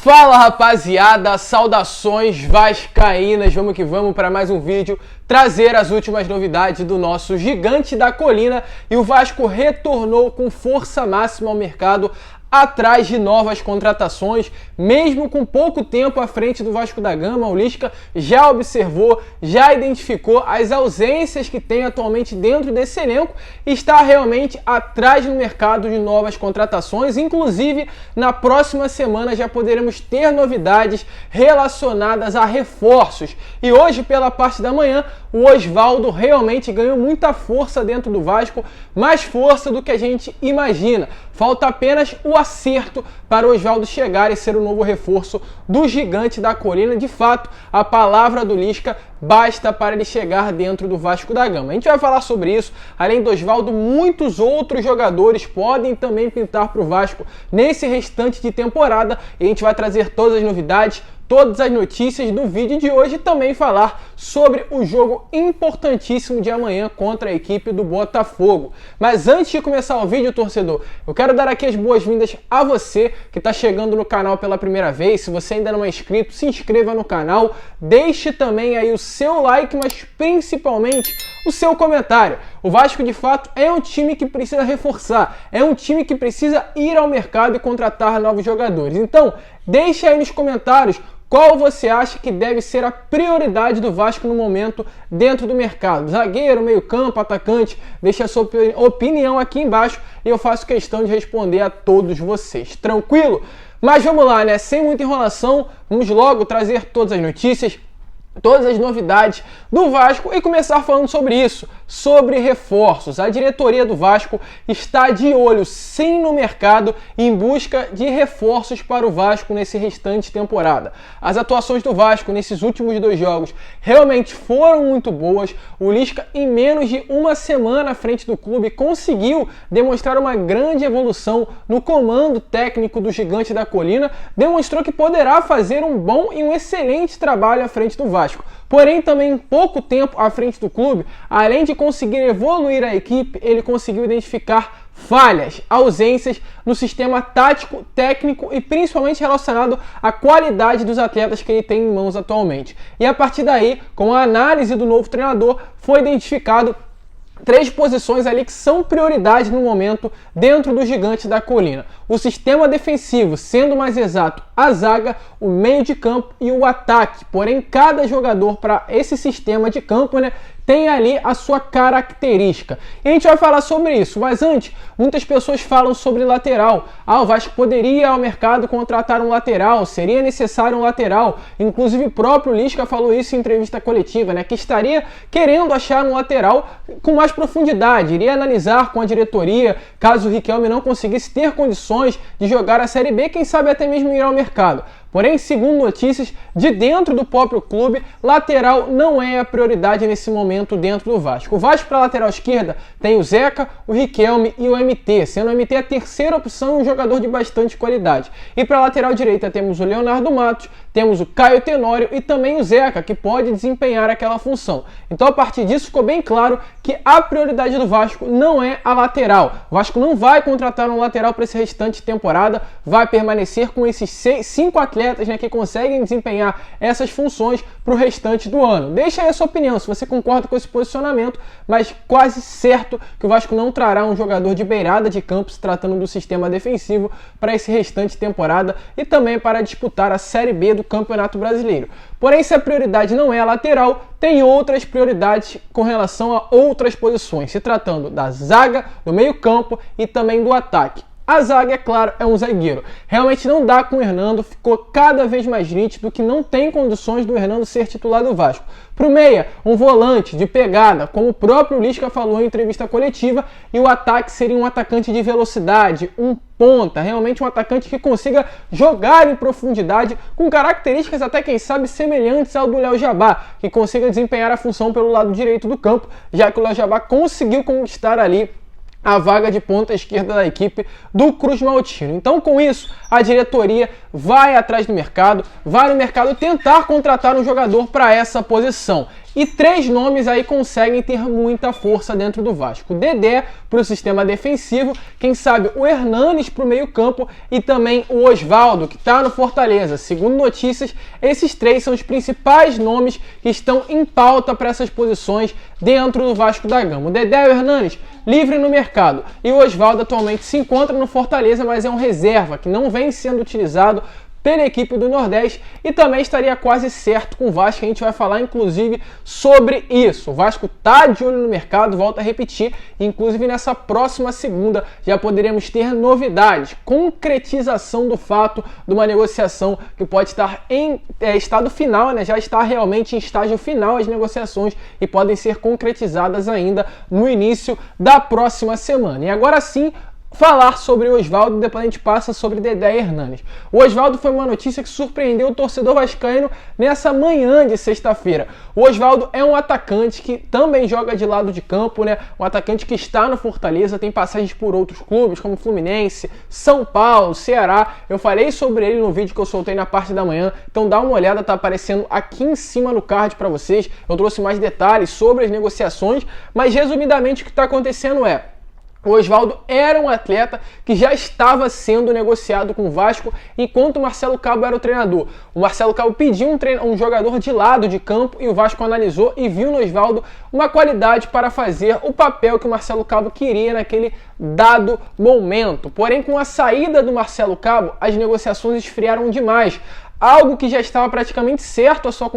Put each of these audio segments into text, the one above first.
Fala rapaziada, saudações vascaínas, vamos que vamos para mais um vídeo, trazer as últimas novidades do nosso gigante da colina. E o Vasco retornou com força máxima ao mercado, atrás de novas contratações, mesmo com pouco tempo à frente do Vasco da Gama. O Lisca já observou, já identificou as ausências que tem atualmente dentro desse elenco e está realmente atrás no mercado de novas contratações. Inclusive, na próxima semana já poderemos ter novidades relacionadas a reforços. E hoje, pela parte da manhã, o Osvaldo realmente ganhou muita força dentro do Vasco, mais força do que a gente imagina. Falta apenas o acerto para o Osvaldo chegar e ser o novo reforço do gigante da colina. De fato, a palavra do Lisca basta para ele chegar dentro do Vasco da Gama. A gente vai falar sobre isso. Além do Osvaldo, muitos outros jogadores podem também pintar para o Vasco nesse restante de temporada. E a gente vai trazer todas as novidades, todas as notícias do vídeo de hoje e também falar sobre o jogo importantíssimo de amanhã contra a equipe do Botafogo. Mas antes de começar o vídeo, torcedor, eu quero dar aqui as boas-vindas a você que está chegando no canal pela primeira vez. Se você ainda não é inscrito, se inscreva no canal, deixe também aí o seu like, mas principalmente o seu comentário. O Vasco, de fato, é um time que precisa reforçar, é um time que precisa ir ao mercado e contratar novos jogadores. Então, deixe aí nos comentários qual você acha que deve ser a prioridade do Vasco no momento dentro do mercado. Zagueiro, meio-campo, atacante, deixe a sua opinião aqui embaixo e eu faço questão de responder a todos vocês. Tranquilo? Mas vamos lá, né? Sem muita enrolação, vamos logo trazer todas as notícias, todas as novidades do Vasco e começar falando sobre isso, sobre reforços. A diretoria do Vasco está de olho sim no mercado em busca de reforços para o Vasco nesse restante temporada. As atuações do Vasco nesses últimos 2 jogos realmente foram muito boas. O Lisca, em menos de uma semana à frente do clube, conseguiu demonstrar uma grande evolução no comando técnico do gigante da colina, demonstrou que poderá fazer um bom e um excelente trabalho à frente do Vasco. Porém, também em pouco tempo à frente do clube, além de conseguir evoluir a equipe, ele conseguiu identificar falhas, ausências no sistema tático, técnico e principalmente relacionado à qualidade dos atletas que ele tem em mãos atualmente. E a partir daí, com a análise do novo treinador, foi identificado 3 posições ali que são prioridade no momento dentro do gigante da colina. O sistema defensivo, sendo mais exato, a zaga, o meio de campo e o ataque. Porém, cada jogador para esse sistema de campo, né, tem ali a sua característica. E a gente vai falar sobre isso, mas antes, muitas pessoas falam sobre lateral. O Vasco poderia ir ao mercado contratar um lateral, seria necessário um lateral. Inclusive o próprio Lisca falou isso em entrevista coletiva, né, que estaria querendo achar um lateral com mais profundidade. Iria analisar com a diretoria, caso o Riquelme não conseguisse ter condições de jogar a Série B, quem sabe até mesmo ir ao mercado. Porém, segundo notícias de dentro do próprio clube, lateral não é a prioridade nesse momento dentro do Vasco. O Vasco para a lateral esquerda tem o Zeca, o Riquelme e o MT, sendo o MT a terceira opção e um jogador de bastante qualidade. E para a lateral direita temos o Leonardo Matos, temos o Caio Tenório e também o Zeca, que pode desempenhar aquela função. Então, a partir disso, ficou bem claro que a prioridade do Vasco não é a lateral. O Vasco não vai contratar um lateral para esse restante de temporada, vai permanecer com esses 5 atletas, né, que conseguem desempenhar essas funções para o restante do ano. Deixa aí a sua opinião, se você concorda com esse posicionamento, mas quase certo que o Vasco não trará um jogador de beirada de campo, se tratando do sistema defensivo, para esse restante de temporada e também para disputar a Série B do Campeonato Brasileiro. Porém, se a prioridade não é a lateral, tem outras prioridades com relação a outras posições, se tratando da zaga, do meio-campo e também do ataque. A zaga, é claro, é um zagueiro. Realmente não dá com o Hernando, ficou cada vez mais nítido que não tem condições do Hernando ser titular do Vasco. Para o meia, um volante de pegada, como o próprio Lisca falou em entrevista coletiva, e o ataque seria um atacante de velocidade, um ponta, realmente um atacante que consiga jogar em profundidade, com características até, quem sabe, semelhantes ao do Léo Jabá, que consiga desempenhar a função pelo lado direito do campo, já que o Léo Jabá conseguiu conquistar ali a vaga de ponta esquerda da equipe do Cruz Maltino. Então, com isso, a diretoria vai atrás do mercado, vai no mercado tentar contratar um jogador para essa posição. E 3 nomes aí conseguem ter muita força dentro do Vasco. Dedé para o sistema defensivo, quem sabe o Hernanes para o meio campo e também o Osvaldo, que está no Fortaleza. Segundo notícias, esses 3 são os principais nomes que estão em pauta para essas posições dentro do Vasco da Gama. O Dedé e o Hernanes livre no mercado. E o Osvaldo atualmente se encontra no Fortaleza, mas é um reserva que não vem sendo utilizado pela equipe do Nordeste e também estaria quase certo com o Vasco. A gente vai falar inclusive sobre isso. O Vasco está de olho no mercado, volto a repetir, inclusive nessa próxima segunda já poderemos ter novidades, concretização do fato de uma negociação que pode estar em estado final, né? Já está realmente em estágio final as negociações e podem ser concretizadas ainda no início da próxima semana. E agora sim, falar sobre o Osvaldo, depois a gente passa sobre Dedé e Hernanes. O Osvaldo foi uma notícia que surpreendeu o torcedor vascaíno nessa manhã de sexta-feira. O Osvaldo é um atacante que também joga de lado de campo, né? Um atacante que está no Fortaleza, tem passagens por outros clubes, como Fluminense, São Paulo, Ceará. Eu falei sobre ele no vídeo que eu soltei na parte da manhã, então dá uma olhada, tá aparecendo aqui em cima no card para vocês. Eu trouxe mais detalhes sobre as negociações, mas resumidamente o que está acontecendo é: o Osvaldo era um atleta que já estava sendo negociado com o Vasco enquanto o Marcelo Cabo era o treinador. O Marcelo Cabo pediu um jogador de lado de campo e o Vasco analisou e viu no Osvaldo uma qualidade para fazer o papel que o Marcelo Cabo queria naquele dado momento. Porém, com a saída do Marcelo Cabo, as negociações esfriaram demais. Algo que já estava praticamente certo, a sua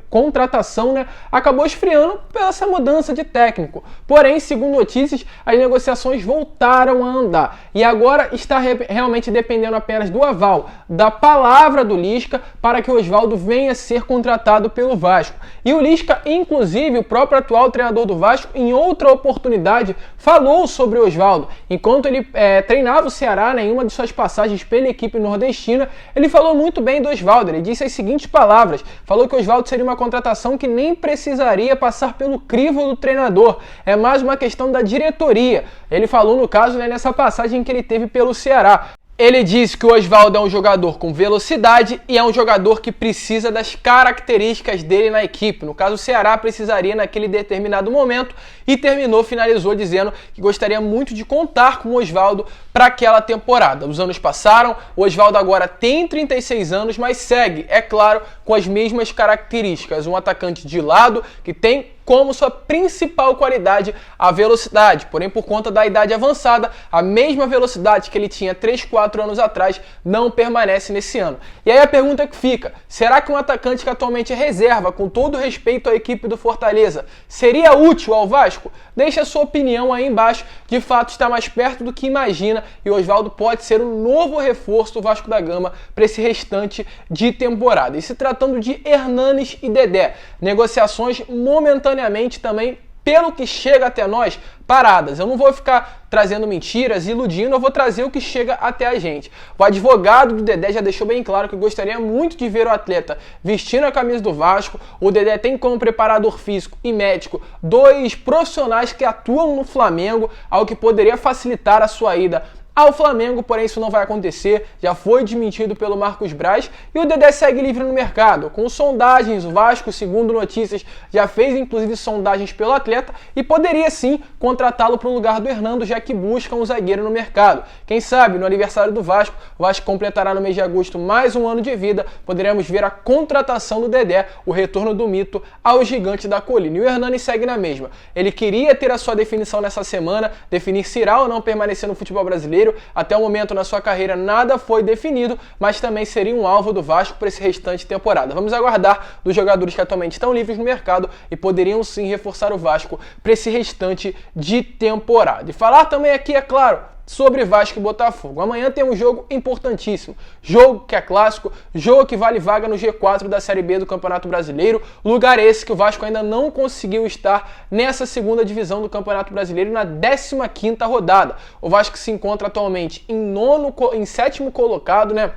contratação, né, acabou esfriando pela essa mudança de técnico. Porém, segundo notícias, as negociações voltaram a andar. E agora está realmente dependendo apenas do aval, da palavra do Lisca, para que o Osvaldo venha a ser contratado pelo Vasco. E o Lisca, inclusive, o próprio atual treinador do Vasco, em outra oportunidade, falou sobre o Osvaldo. Enquanto ele treinava o Ceará, né, em uma de suas passagens pela equipe nordestina, ele falou muito bem do Osvaldo. Ele disse as seguintes palavras: falou que o Osvaldo seria uma contratação que nem precisaria passar pelo crivo do treinador, é mais uma questão da diretoria. Ele falou no caso, né, nessa passagem que ele teve pelo Ceará. Ele disse que o Osvaldo é um jogador com velocidade e é um jogador que precisa das características dele na equipe. No caso, o Ceará precisaria naquele determinado momento e finalizou dizendo que gostaria muito de contar com o Osvaldo para aquela temporada. Os anos passaram, o Osvaldo agora tem 36 anos, mas segue, é claro, com as mesmas características. Um atacante de lado que tem como sua principal qualidade a velocidade. Porém, por conta da idade avançada, a mesma velocidade que ele tinha 3, 4 anos atrás não permanece nesse ano. E aí a pergunta que fica: será que um atacante que atualmente é reserva, com todo respeito à equipe do Fortaleza, seria útil ao Vasco? Deixe a sua opinião aí embaixo. De fato, está mais perto do que imagina e o Osvaldo pode ser um novo reforço do Vasco da Gama para esse restante de temporada. E se tratando de Hernanes e Dedé, negociações momentaneamente também, pelo que chega até nós, paradas. Eu não vou ficar trazendo mentiras, iludindo, eu vou trazer o que chega até a gente. O advogado do Dedé já deixou bem claro que gostaria muito de ver o atleta vestindo a camisa do Vasco. O Dedé tem como preparador físico e médico 2 profissionais que atuam no Flamengo, algo que poderia facilitar a sua ida ao Flamengo, porém isso não vai acontecer, já foi desmentido pelo Marcos Braz e o Dedé segue livre no mercado. Com sondagens, o Vasco, segundo notícias, já fez inclusive sondagens pelo atleta e poderia sim contratá-lo para o lugar do Hernando, já que busca um zagueiro no mercado. Quem sabe, no aniversário do Vasco, o Vasco completará no mês de agosto mais um ano de vida, poderemos ver a contratação do Dedé, o retorno do mito ao gigante da colina. E o Hernani segue na mesma. Ele queria ter a sua definição nessa semana, definir se irá ou não permanecer no futebol brasileiro. Até o momento na sua carreira nada foi definido, mas também seria um alvo do Vasco para esse restante de temporada. Vamos aguardar dos jogadores que atualmente estão livres no mercado e poderiam sim reforçar o Vasco para esse restante de temporada. E falar também aqui, é claro, sobre Vasco e Botafogo. Amanhã tem um jogo importantíssimo, jogo que é clássico, jogo que vale vaga no G4 da Série B do Campeonato Brasileiro, lugar esse que o Vasco ainda não conseguiu estar nessa segunda divisão do Campeonato Brasileiro na 15ª rodada. O Vasco se encontra atualmente em 7º colocado, né?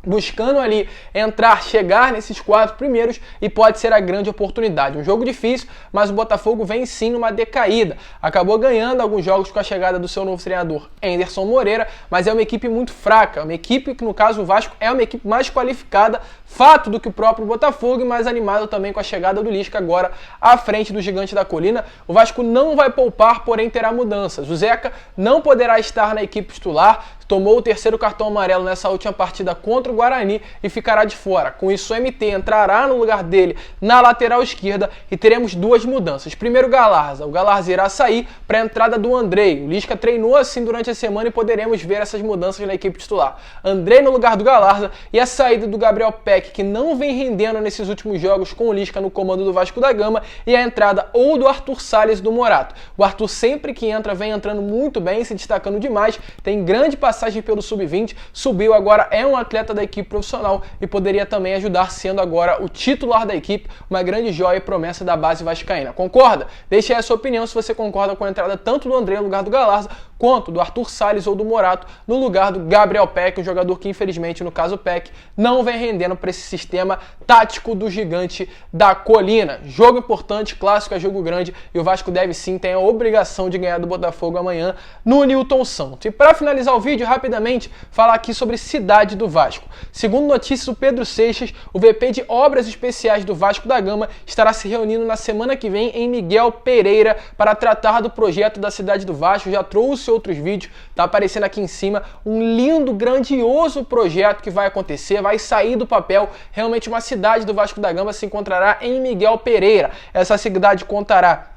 buscando ali chegar nesses 4 primeiros e pode ser a grande oportunidade. Um jogo difícil, mas o Botafogo vem sim numa decaída. Acabou ganhando alguns jogos com a chegada do seu novo treinador, Anderson Moreira, mas é uma equipe muito fraca, uma equipe que no caso o Vasco é uma equipe mais qualificada, fato do que o próprio Botafogo, e mais animado também com a chegada do Lisca agora à frente do Gigante da Colina. O Vasco não vai poupar, porém terá mudanças. O Zeca não poderá estar na equipe titular, tomou o 3º cartão amarelo nessa última partida contra o Guarani e ficará de fora. Com isso, o MT entrará no lugar dele na lateral esquerda e teremos 2 mudanças. Primeiro, o Galarza irá sair para a entrada do Andrei. O Lisca treinou assim durante a semana e poderemos ver essas mudanças na equipe titular. Andrei no lugar do Galarza e a saída do Gabriel Peck, que não vem rendendo nesses últimos jogos com o Lisca no comando do Vasco da Gama, e a entrada ou do Arthur Salles do Morato. O Arthur sempre que entra vem entrando muito bem, se destacando demais, tem grande passagem pelo Sub-20, subiu agora, é um atleta da equipe profissional e poderia também ajudar, sendo agora o titular da equipe, uma grande joia e promessa da base vascaína. Concorda? Deixe aí a sua opinião se você concorda com a entrada tanto do André no lugar do Galarza, quanto do Arthur Salles ou do Morato no lugar do Gabriel Peck, um jogador que infelizmente, no caso Peck, não vem rendendo para esse sistema tático do Gigante da Colina. Jogo importante, clássico, é jogo grande e o Vasco deve sim, tem a obrigação de ganhar do Botafogo amanhã no Newton Santos. E para finalizar o vídeo, rapidamente, falar aqui sobre cidade do Vasco. Segundo notícias do Pedro Seixas, o VP de Obras Especiais do Vasco da Gama estará se reunindo na semana que vem em Miguel Pereira para tratar do projeto da cidade do Vasco. Já trouxe outros vídeos, tá aparecendo aqui em cima, um lindo, grandioso projeto que vai acontecer, vai sair do papel. Realmente uma cidade do Vasco da Gama se encontrará em Miguel Pereira. Essa cidade contará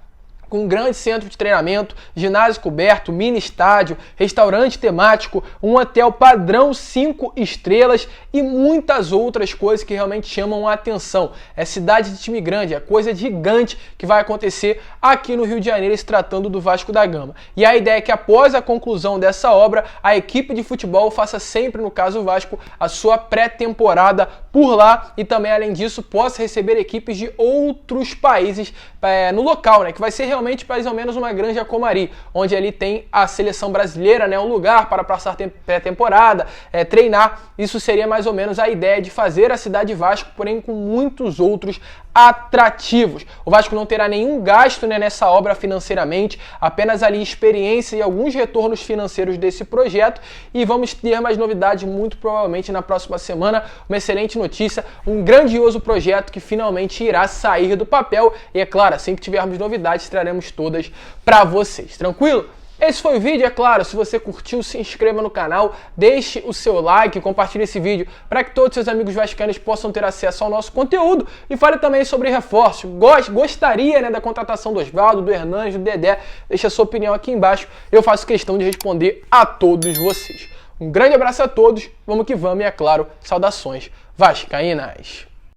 com um grande centro de treinamento, ginásio coberto, mini estádio, restaurante temático, um hotel padrão 5 estrelas e muitas outras coisas que realmente chamam a atenção. É cidade de time grande, é coisa gigante que vai acontecer aqui no Rio de Janeiro, se tratando do Vasco da Gama. E a ideia é que após a conclusão dessa obra, a equipe de futebol faça sempre, no caso o Vasco, a sua pré-temporada por lá e também, além disso, possa receber equipes de outros países no local, né? Que vai ser realmente mais ou menos uma Granja Comari, onde ali tem a seleção brasileira, né? Um lugar para passar pré-temporada, treinar. Isso seria mais ou menos a ideia de fazer a cidade Vasco, porém com muitos outros atrativos. O Vasco não terá nenhum gasto, né, nessa obra financeiramente, apenas ali experiência e alguns retornos financeiros desse projeto, e vamos ter mais novidades muito provavelmente na próxima semana. Uma excelente notícia, um grandioso projeto que finalmente irá sair do papel e, é claro, assim que tivermos novidades, traremos todas para vocês. Tranquilo? Esse foi o vídeo, é claro, se você curtiu, se inscreva no canal, deixe o seu like, compartilhe esse vídeo para que todos os seus amigos vascaínos possam ter acesso ao nosso conteúdo e fale também sobre reforço. Gostaria, né, da contratação do Osvaldo, do Hernandes, do Dedé? Deixe a sua opinião aqui embaixo, eu faço questão de responder a todos vocês. Um grande abraço a todos, vamos que vamos e, é claro, saudações vascaínas!